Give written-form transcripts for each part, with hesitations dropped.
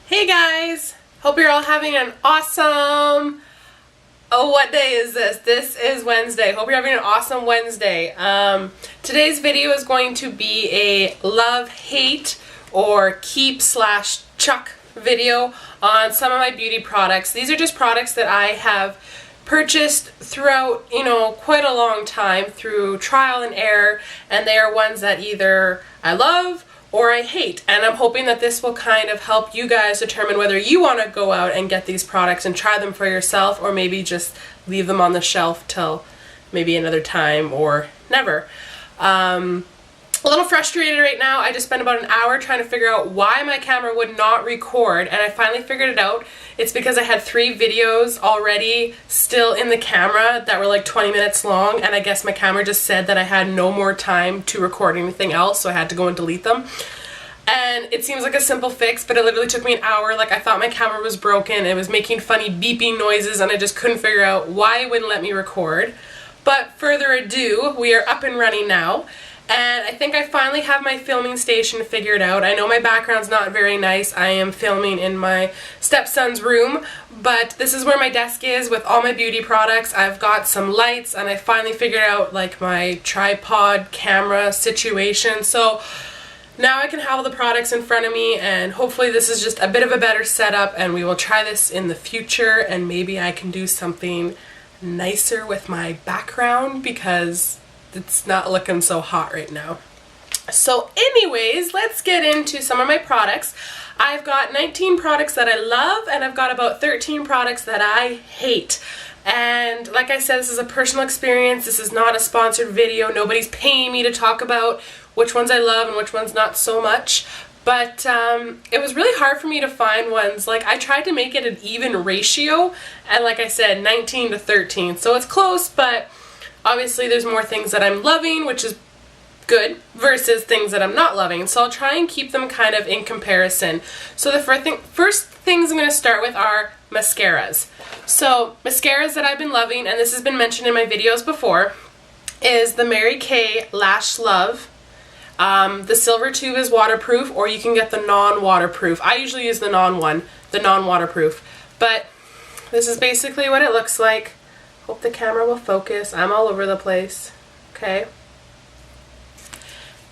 Hey guys! Hope you're all having an awesome... Oh, what day is this? This is Wednesday. Hope you're having an awesome Wednesday. Today's video is going to be a love-hate or keep/chuck video on some of my beauty products. These are just products that I have purchased throughout, quite a long time through trial and error, and they are ones that either I love or I hate, and I'm hoping that this will kind of help you guys determine whether you want to go out and get these products and try them for yourself, or maybe just leave them on the shelf till maybe another time or never. A little frustrated right now. I just spent about an hour trying to figure out why my camera would not record, and I finally figured it out. It's because I had 3 videos already still in the camera that were like 20 minutes long, and I guess my camera just said that I had no more time to record anything else, so I had to go and delete them. And it seems like a simple fix, but it literally took me an hour. Like, I thought my camera was broken. It was making funny beeping noises, and I just couldn't figure out why it wouldn't let me record. But further ado, we are up and running now. And I think I finally have my filming station figured out. I know my background's not very nice. I am filming in my stepson's room, but this is where my desk is with all my beauty products. I've got some lights, and I finally figured out like my tripod camera situation. So now I can have all the products in front of me, and hopefully this is just a bit of a better setup, and we will try this in the future, and maybe I can do something nicer with my background because it's not looking so hot right now. So anyways, let's get into some of my products. I've got 19 products that I love, and I've got about 13 products that I hate. And like I said, this is a personal experience. This is not a sponsored video. Nobody's paying me to talk about which ones I love and which ones not so much. But it was really hard for me to find ones. Like, I tried to make it an even ratio, and like I said, 19 to 13. So it's close, but obviously there's more things that I'm loving, which is good, versus things that I'm not loving. So I'll try and keep them kind of in comparison. So the first things I'm going to start with are mascaras. So mascaras that I've been loving, and this has been mentioned in my videos before, is the Mary Kay Lash Love. The silver tube is waterproof, or you can get the non-waterproof. I usually use the non-waterproof. But this is basically what it looks like. Hope the camera will focus. I'm all over the place. Okay.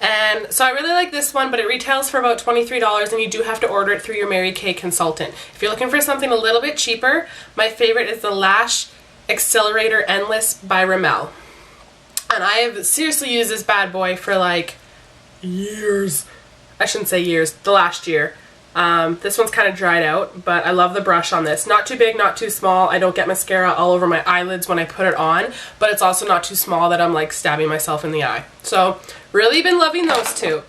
And so I really like this one, but it retails for about $23, and you do have to order it through your Mary Kay consultant. If you're looking for something a little bit cheaper, my favorite is the Lash Accelerator Endless by Rimmel. And I have seriously used this bad boy for like years. I shouldn't say years, the last year. This one's kind of dried out, but I love the brush on this. Not too big, not too small. I don't get mascara all over my eyelids when I put it on, but it's also not too small that I'm like stabbing myself in the eye. So really been loving those two.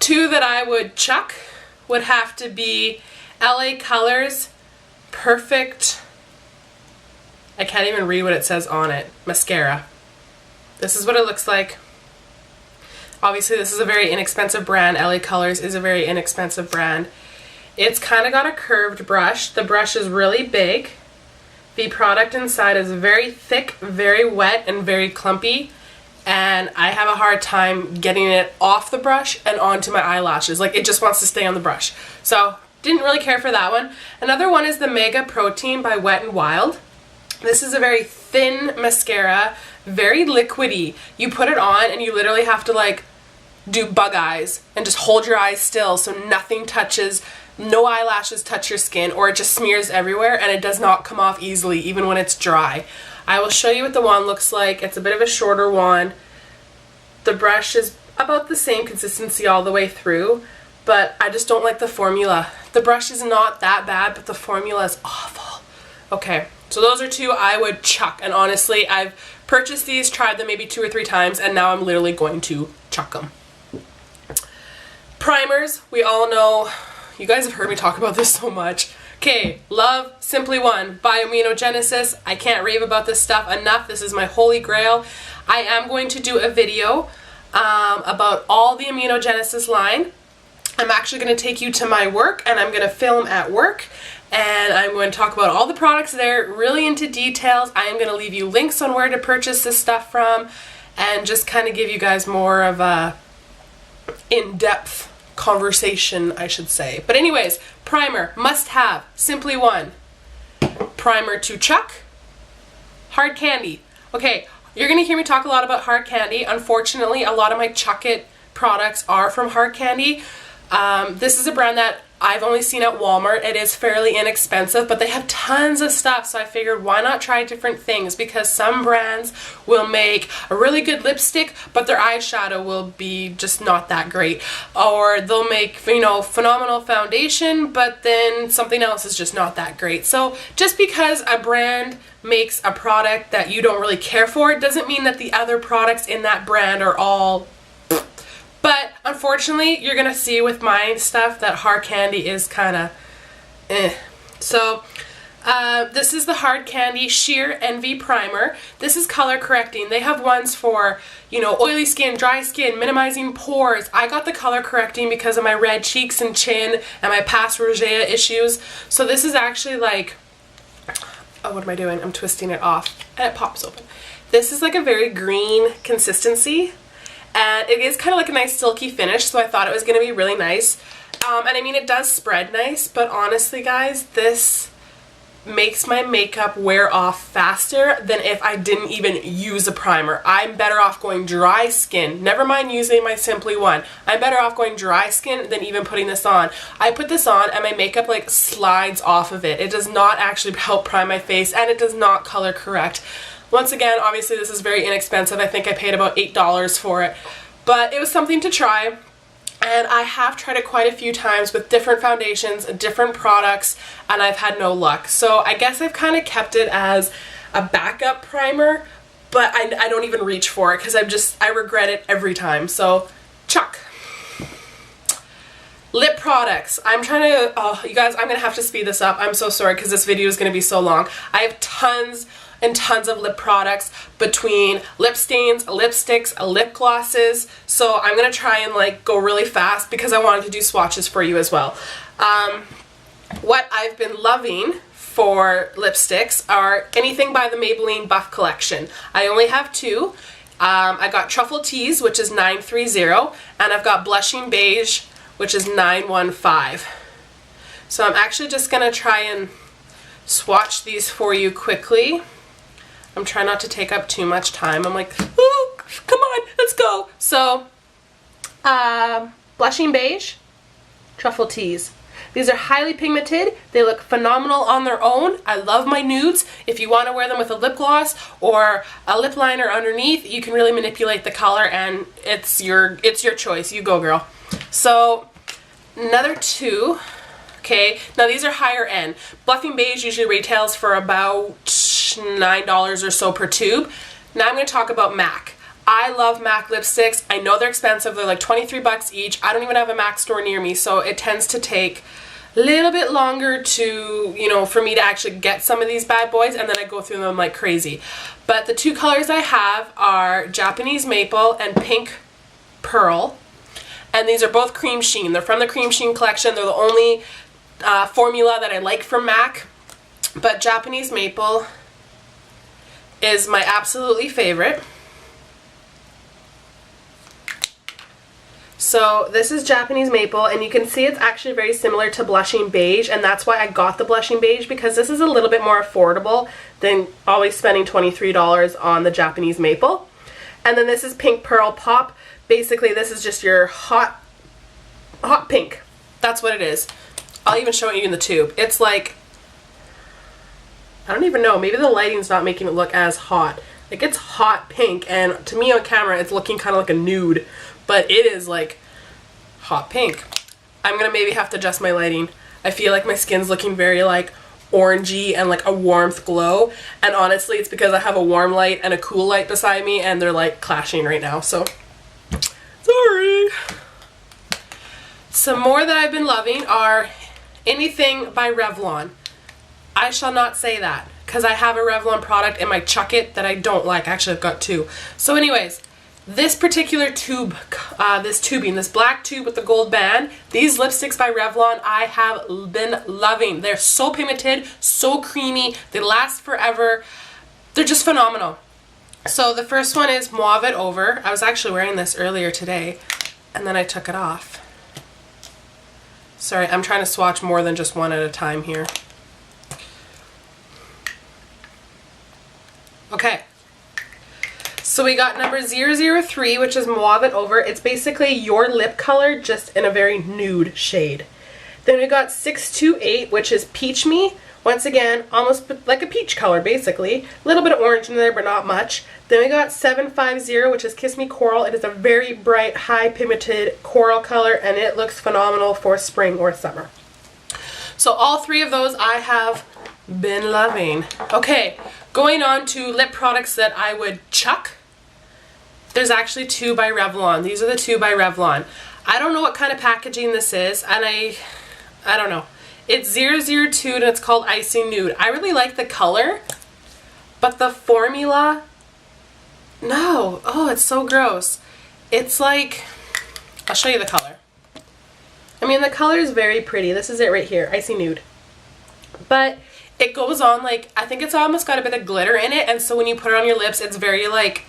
2 that I would chuck would have to be LA Colors Perfect, I can't even read what it says on it, mascara. This is what it looks like. Obviously this is a very inexpensive brand. LA Colors is a very inexpensive brand. It's kind of got a curved brush. The brush is really big. The product inside is very thick, very wet, and very clumpy. And I have a hard time getting it off the brush and onto my eyelashes. Like, it just wants to stay on the brush. So, didn't really care for that one. Another one is the Mega Protein by Wet n Wild. This is a very thin mascara, very liquidy. You put it on and you literally have to like do bug eyes and just hold your eyes still so nothing touches. No eyelashes touch your skin, or it just smears everywhere, and it does not come off easily even when it's dry. I will show you what the wand looks like. It's a bit of a shorter wand. The brush is about the same consistency all the way through, but I just don't like the formula. The brush is not that bad, but the formula is awful. Okay, so those are 2 I would chuck, and honestly, I've purchased these, tried them maybe 2 or 3 times, and now I'm literally going to chuck them. Primers, we all know. You guys have heard me talk about this so much. Okay, love Simply One by Aminogenesis. I can't rave about this stuff enough. This is my holy grail. I am going to do a video about all the Aminogenesis line. I'm actually going to take you to my work, and I'm going to film at work, and I'm going to talk about all the products there, really into details. I am going to leave you links on where to purchase this stuff from, and just kind of give you guys more of a in-depth conversation, I should say. But anyways, primer, must have, Simply One. Primer to Chuck. Hard Candy. Okay, you're going to hear me talk a lot about Hard Candy. Unfortunately, a lot of my Chuck It products are from Hard Candy. This is a brand that I've only seen at Walmart. It is fairly inexpensive, but they have tons of stuff, so I figured why not try different things, because some brands will make a really good lipstick, but their eyeshadow will be just not that great. Or they'll make, you know, phenomenal foundation, but then something else is just not that great. So just because a brand makes a product that you don't really care for, it doesn't mean that the other products in that brand are all. But unfortunately, you're going to see with my stuff that Hard Candy is kind of So this is the Hard Candy Sheer Envy Primer. This is color correcting. They have ones for, you know, oily skin, dry skin, minimizing pores. I got the color correcting because of my red cheeks and chin and my past rosacea issues. So this is actually like, oh, what am I doing? I'm twisting it off and it pops open. This is like a very green consistency. And it is kind of like a nice silky finish, so I thought it was going to be really nice. And I mean, it does spread nice, but honestly, guys, this makes my makeup wear off faster than if I didn't even use a primer. I'm better off going dry skin. Never mind using my Simply One. I'm better off going dry skin than even putting this on. I put this on and my makeup like slides off of it. It does not actually help prime my face, and it does not color correct. Once again, obviously this is very inexpensive. I think I paid about $8 for it. But it was something to try. And I have tried it quite a few times with different foundations, different products, and I've had no luck. So I guess I've kind of kept it as a backup primer, but I don't even reach for it because I regret it every time. So, Chuck. Lip products. I'm trying to, oh, you guys, I'm going to have to speed this up. I'm so sorry because this video is going to be so long. I have tons and tons of lip products, between lip stains, lipsticks, lip glosses. So I'm going to try and like go really fast because I wanted to do swatches for you as well. What I've been loving for lipsticks are anything by the Maybelline Buff Collection. I only have two. I got Truffle Tease, which is 930, and I've got Blushing Beige, which is 915. So I'm actually just going to try and swatch these for you quickly. I'm trying not to take up too much time. I'm like, ooh, come on, let's go. So, Blushing Beige, Truffle Tease. These are highly pigmented. They look phenomenal on their own. I love my nudes. If you want to wear them with a lip gloss or a lip liner underneath, you can really manipulate the color, and it's your choice. You go, girl. So, another two. Okay, now these are higher end. Blushing Beige usually retails for about $9 or so per tube. Now I'm going to talk about MAC. I love MAC lipsticks. I know they're expensive. They're like 23 bucks each. I don't even have a MAC store near me, so it tends to take a little bit longer to, you know, for me to actually get some of these bad boys, and then I go through them like crazy. But the two colors I have are Japanese Maple and Pink Pearl. And these are both Cream Sheen. They're from the Cream Sheen collection. They're the only formula that I like from MAC, but Japanese Maple is my absolutely favorite. So this is Japanese Maple, and you can see it's actually very similar to Blushing Beige, and that's why I got the Blushing Beige, because this is a little bit more affordable than always spending $23 on the Japanese Maple. And then this is Pink Pearl Pop. Basically this is just your hot pink. That's what it is. I'll even show you in the tube. It's like, I don't even know, maybe the lighting's not making it look as hot. Like, it's hot pink, and to me on camera it's looking kind of like a nude, but it is like hot pink. I'm gonna maybe have to adjust my lighting. I feel like my skin's looking very like orangey and like a warmth glow, and honestly it's because I have a warm light and a cool light beside me, and they're like clashing right now, so sorry. Some more that I've been loving are anything by Revlon. I shall not say that because I have a Revlon product in my Chuck It that I don't like. Actually, I've got two. So anyways, this particular tube, this black tube with the gold band, these lipsticks by Revlon I have been loving. They're so pigmented, so creamy, they last forever. They're just phenomenal. So the first one is Mauve It Over. I was actually wearing this earlier today, and then I took it off. Sorry, I'm trying to swatch more than just one at a time here. Okay. So we got number 003, which is Mauve It Over. It's basically your lip color, just in a very nude shade. Then we got 628, which is Peach Me. Once again, almost like a peach color, basically. A little bit of orange in there, but not much. Then we got 750, which is Kiss Me Coral. It is a very bright, high pigmented coral color, and it looks phenomenal for spring or summer. So all three of those I have been loving. Okay, going on to lip products that I would chuck. There's actually two by Revlon. These are the two by Revlon. I don't know what kind of packaging this is, and I don't know. It's 002 and it's called Icy Nude. I really like the color, but the formula, no. Oh, it's so gross. It's like, I'll show you the color. I mean, the color is very pretty. This is it right here, Icy Nude. But it goes on like, I think it's almost got a bit of glitter in it, and so when you put it on your lips, it's very like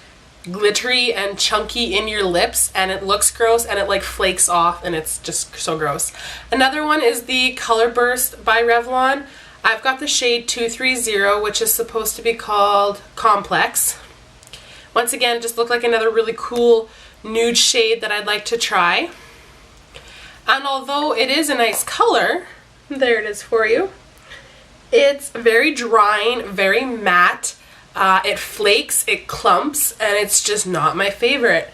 glittery and chunky in your lips, and it looks gross, and it like flakes off, and it's just so gross. Another one is the Color Burst by Revlon. I've got the shade 230, which is supposed to be called Complex. Once again, just looked like another really cool nude shade that I'd like to try. And although it is a nice color, there it is for you, it's very drying, very matte. It flakes, it clumps, and it's just not my favorite.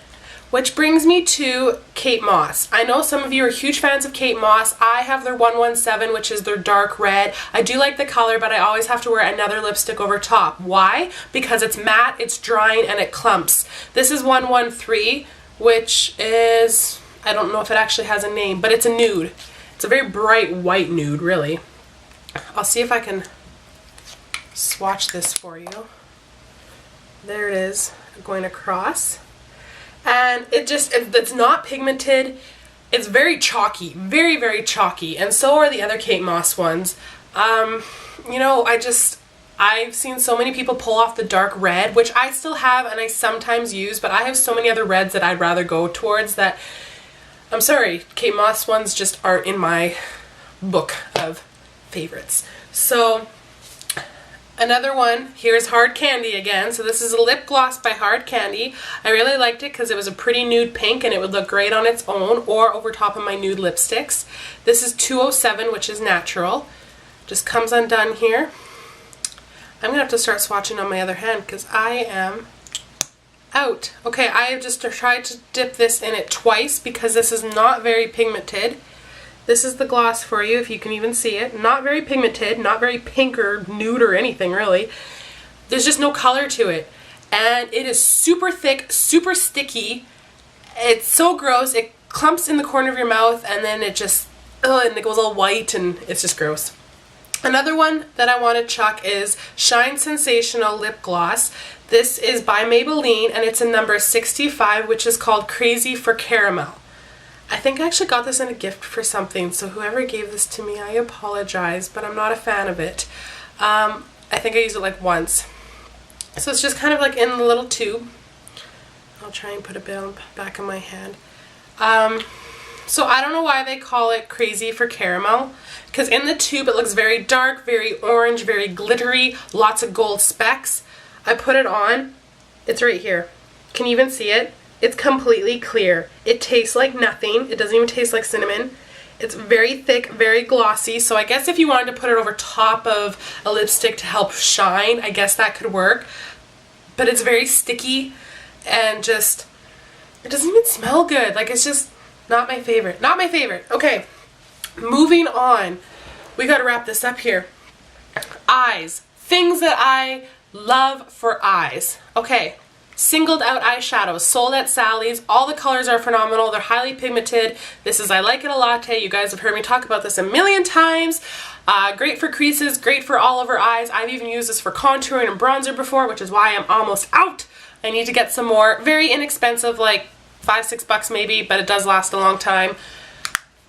Which brings me to Kate Moss. I know some of you are huge fans of Kate Moss. I have their 117, which is their dark red. I do like the color, but I always have to wear another lipstick over top. Why? Because it's matte, it's drying, and it clumps. This is 113, which is, I don't know if it actually has a name, but it's a nude. It's a very bright white nude, really. I'll see if I can swatch this for you. There it is, going across. And it's not pigmented. It's very chalky, very, very chalky. And so are the other Kate Moss ones. You know, I've seen so many people pull off the dark red, which I still have and I sometimes use, but I have so many other reds that I'd rather go towards that, I'm sorry, Kate Moss ones just aren't in my book of favorites. So, another one, here's Hard Candy again. So this is a lip gloss by Hard Candy. I really liked it because it was a pretty nude pink and it would look great on its own or over top of my nude lipsticks. This is 207, which is natural. Just comes undone here. I'm going to have to start swatching on my other hand because I am out. Okay, I have just tried to dip this in it twice because this is not very pigmented. This is the gloss for you, if you can even see it. Not very pigmented, not very pink or nude or anything, really. There's just no color to it. And it is super thick, super sticky. It's so gross. It clumps in the corner of your mouth, and then it just, and it goes all white, and it's just gross. Another one that I want to chuck is Shine Sensational Lip Gloss. This is by Maybelline, and it's in number 65, which is called Crazy for Caramel. I think I actually got this in a gift for something, so whoever gave this to me, I apologize, but I'm not a fan of it. I think I used it like once. So it's just kind of like in the little tube. I'll try and put a bit on the back of my hand. So I don't know why they call it Crazy for Caramel, because in the tube it looks very dark, very orange, very glittery, lots of gold specks. I put it on. It's right here. Can you even see it? It's completely clear. It tastes like nothing. It doesn't even taste like cinnamon. It's very thick, very glossy, so I guess if you wanted to put it over top of a lipstick to help shine, I guess that could work. But it's very sticky and just, it doesn't even smell good. Like, it's just not my favorite. Not my favorite. Okay, moving on. We gotta wrap this up here. Eyes. Things that I love for eyes. Okay. Singled Out eyeshadows, sold at Sally's. All the colors are phenomenal. They're highly pigmented. This is I Like It a Latte. You guys have heard me talk about this a million times. Great for creases, great for all over eyes. I've even used this for contouring and bronzer before, which is why I'm almost out. I need to get some more. Very inexpensive, like $5-6 maybe, but it does last a long time.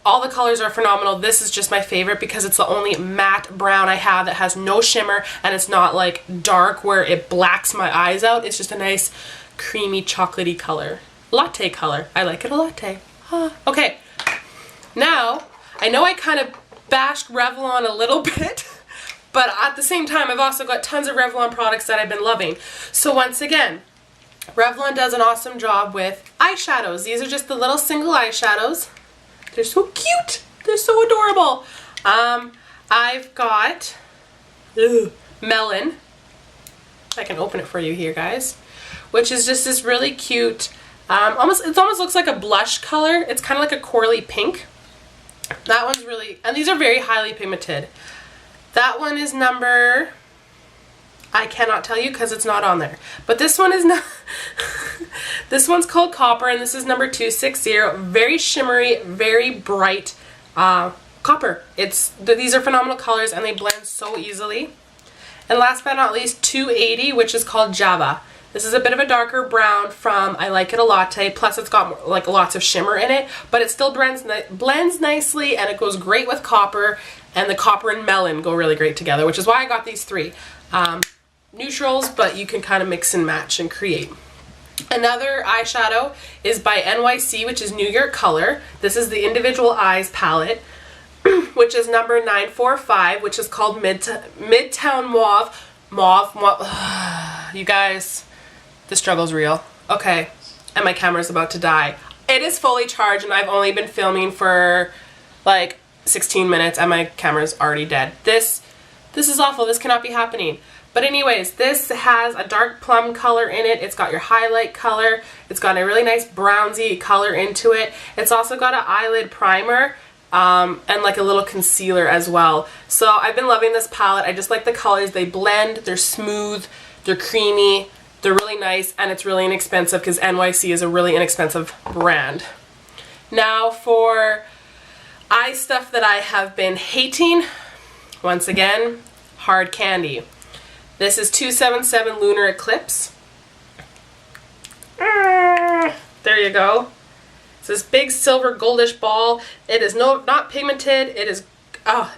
All the colors are phenomenal. This is just my favorite because it's the only matte brown I have that has no shimmer, and it's not like dark where it blacks my eyes out. It's just a nice creamy chocolatey color. Latte color. I like it a latte. Okay, now I know I kind of bashed Revlon a little bit, but at the same time, I've also got tons of Revlon products that I've been loving. So once again, Revlon does an awesome job with eyeshadows. These are just the little single eyeshadows. They're so cute. They're so adorable. I've got Melon. I can open it for you here, guys. Which is just this really cute, it almost looks like a blush color. It's kind of like a corally pink. That one's really, and these are very highly pigmented. That one is number, I cannot tell you because it's not on there. But this one is not, this one's called Copper, and this is number 260. Very shimmery, very bright copper. These are phenomenal colors and they blend so easily. And last but not least, 280, which is called Java. This is a bit of a darker brown from I Like It a Latte, plus it's got like lots of shimmer in it, but it still blends nicely and it goes great with Copper, and the Copper and Melon go really great together, which is why I got these three. Neutrals, but you can kind of mix and match and create. Another eyeshadow is by NYC, which is New York Color. This is the Individual Eyes palette, which is number 945, which is called Midtown Mauve. You guys, the struggle's real. Okay, and my camera's about to die. It is fully charged and I've only been filming for like 16 minutes and my camera's already dead. This is awful. This cannot be happening. But anyways, this has a dark plum color in it. It's got your highlight color. It's got a really nice brownsy color into it. It's also got an eyelid primer and like a little concealer as well. So I've been loving this palette. I just like the colors. They blend, they're smooth, they're creamy, they're really nice, and it's really inexpensive because NYC is a really inexpensive brand. Now for eye stuff that I have been hating, once again, Hard Candy. This is 277 Lunar Eclipse. There you go. It's this big silver goldish ball. It is not pigmented. It is,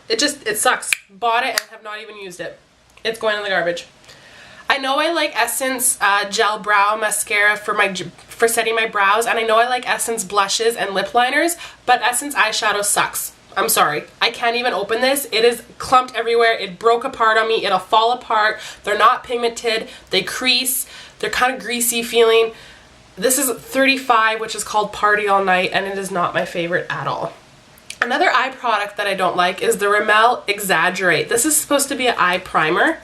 it sucks. Bought it and have not even used it. It's going in the garbage. I know I like Essence Gel Brow Mascara for setting my brows, and I know I like Essence blushes and lip liners, but Essence eyeshadow sucks. I'm sorry. I can't even open this. It is clumped everywhere. It broke apart on me. It'll fall apart. They're not pigmented. They crease. They're kind of greasy feeling. This is 35, which is called Party All Night, and it is not my favorite at all. Another eye product that I don't like is the Rimmel Exaggerate. This is supposed to be an eye primer.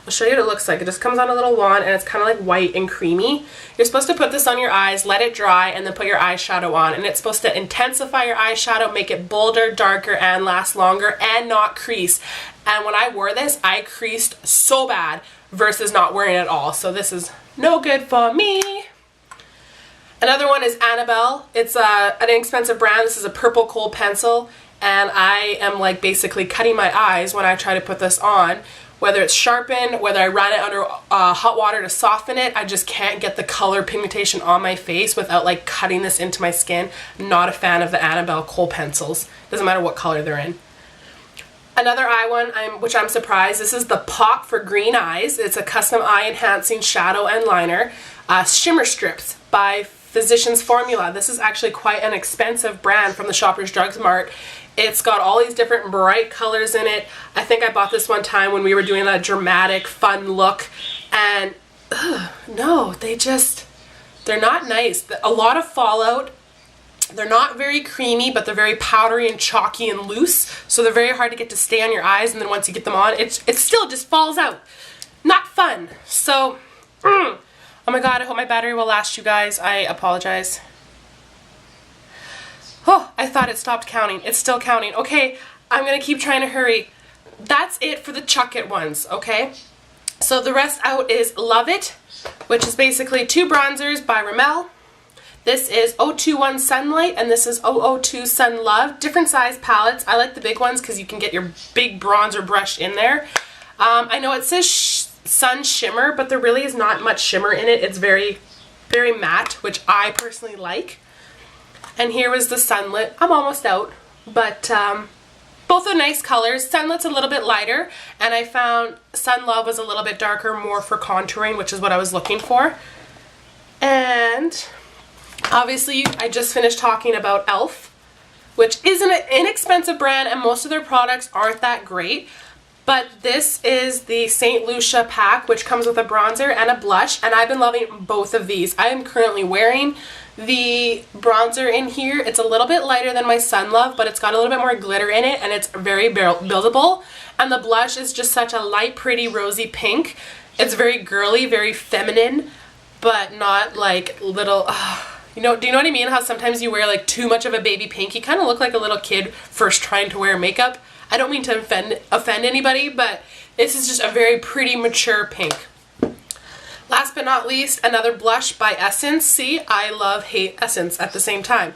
I'll show you what it looks like. It just comes on a little wand and it's kind of like white and creamy. You're supposed to put this on your eyes, let it dry, and then put your eyeshadow on. And it's supposed to intensify your eyeshadow, make it bolder, darker, and last longer, and not crease. And when I wore this, I creased so bad versus not wearing it at all. So this is no good for me. Another one is Annabelle. It's an inexpensive brand. This is a purple kohl pencil. And I am like basically cutting my eyes when I try to put this on. Whether it's sharpened, whether I run it under hot water to soften it, I just can't get the color pigmentation on my face without like cutting this into my skin. I'm not a fan of the Annabelle kohl pencils. Doesn't matter what color they're in. Another eye one, which I'm surprised, this is the Pop for Green Eyes. It's a custom eye enhancing shadow and liner. Shimmer Strips by Physicians Formula. This is actually quite an expensive brand from the Shoppers Drug Mart. It's got all these different bright colors in it. I think I bought this one time when we were doing that dramatic, fun look. And, no, they're not nice. A lot of fallout. They're not very creamy, but they're very powdery and chalky and loose. So they're very hard to get to stay on your eyes. And then once you get them on, it still just falls out. Not fun. So, oh my god, I hope my battery will last, you guys. I apologize. Oh, I thought it stopped counting. It's still counting. Okay, I'm going to keep trying to hurry. That's it for the Chuck It ones, okay? So the rest out is Love It, which is basically two bronzers by Rimmel. This is 021 Sunlight, and this is 002 Sun Love. Different size palettes. I like the big ones because you can get your big bronzer brush in there. I know it says Sun Shimmer, but there really is not much shimmer in it. It's very, very matte, which I personally like. And here was the Sunlit. I'm almost out, but both are nice colors. Sunlit's a little bit lighter, and I found Sun Love was a little bit darker, more for contouring, which is what I was looking for. And obviously, I just finished talking about e.l.f. which is an inexpensive brand and most of their products aren't that great. But this is the St. Lucia pack, which comes with a bronzer and a blush, and I've been loving both of these. I am currently wearing the bronzer in here. It's a little bit lighter than my Sun Love, but it's got a little bit more glitter in it, and it's very buildable. And the blush is just such a light, pretty, rosy pink. It's very girly, very feminine, but not like little... do you know what I mean? How sometimes you wear like too much of a baby pink, you kind of look like a little kid first trying to wear makeup. I don't mean to offend anybody, but this is just a very pretty, mature pink. Last but not least, another blush by Essence. See, I love, hate Essence at the same time.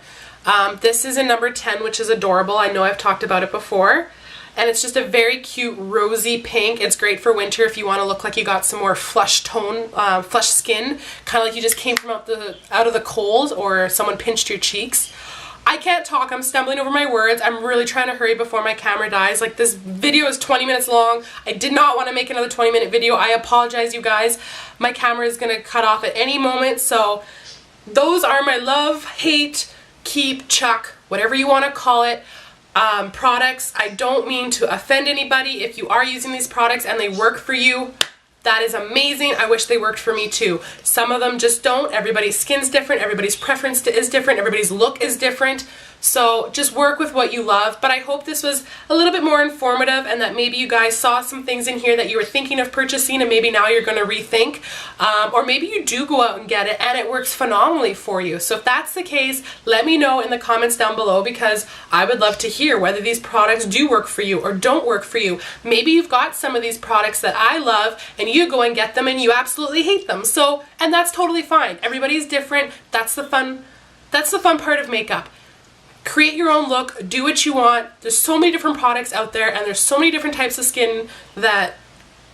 This is in number 10, which is adorable. I know I've talked about it before. And it's just a very cute rosy pink. It's great for winter if you want to look like you got some more flush tone, flush skin. Kind of like you just came from out of the cold or someone pinched your cheeks. I can't talk, I'm stumbling over my words. I'm really trying to hurry before my camera dies. Like, this video is 20 minutes long. I did not want to make another 20-minute video. I apologize, you guys. My camera is going to cut off at any moment. So those are my love, hate, keep, chuck, whatever you want to call it, products. I don't mean to offend anybody. If you are using these products and they work for you, that is amazing. I wish they worked for me too. Some of them just don't. Everybody's skin's different. Everybody's preference is different. Everybody's look is different. So just work with what you love. But I hope this was a little bit more informative and that maybe you guys saw some things in here that you were thinking of purchasing and maybe now you're going to rethink. Or maybe you do go out and get it and it works phenomenally for you. So if that's the case, let me know in the comments down below because I would love to hear whether these products do work for you or don't work for you. Maybe you've got some of these products that I love and you go and get them and you absolutely hate them. So, and that's totally fine. Everybody's different. That's the fun part of makeup. Create your own look, do what you want. There's so many different products out there and there's so many different types of skin that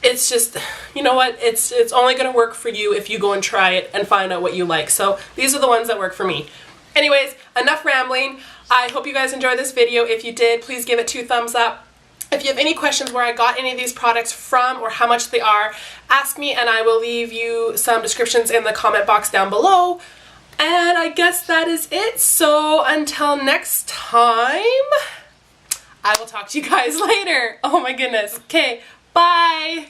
it's just, you know what, it's only going to work for you if you go and try it and find out what you like. So these are the ones that work for me. Anyways, enough rambling. I hope you guys enjoyed this video. If you did, please give it 2 thumbs up. If you have any questions where I got any of these products from or how much they are, ask me and I will leave you some descriptions in the comment box down below. And I guess that is it. So until next time, I will talk to you guys later. Oh my goodness. Okay, bye.